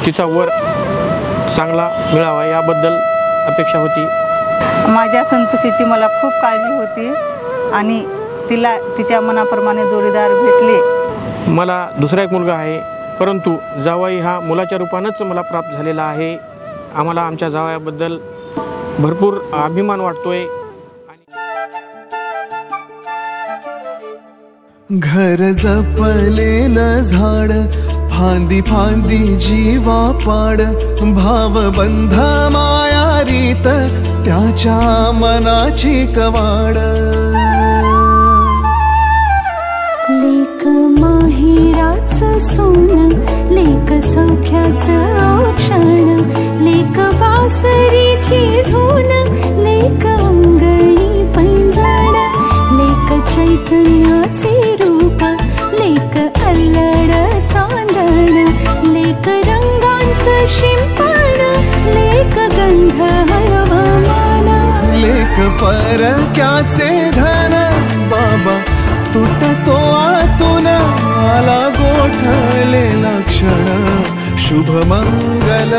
तिचा वर चांगला मिळावा याबद्दल अपेक्षा होती। माझ्या संतोषीची मला खूप काळजी होती आणि तिला तिच्या मनाप्रमाणे जोडीदार भेटले। मला दुसरा एक मुलगा आहे, परंतु जावई हा मुलाच्या रूपानंच मला प्राप्त झालेला आहे। आम्हाला आमच्या जावयाबद्दल भरपूर अभिमान वाटतोय। घर जपलेलं झाड फांदी फांदी जीवा पाड, भावबंध मायारीत त्याच्या मनाची कवाड। लेक माहेराचं सोनं, लेक सौख्याचं औक्षण, लेक वासरीची धून, लेक अंगणी पैंजण, लेक चैतन्याचे रूप, लेक अल्लड चांदण, लेक रंगांचं शिंपण, लेक गंध हवामान, लेक परक्याचे धन, बाबा तुटतो आतून आला गोठलेला क्षण, शुभ मंगल।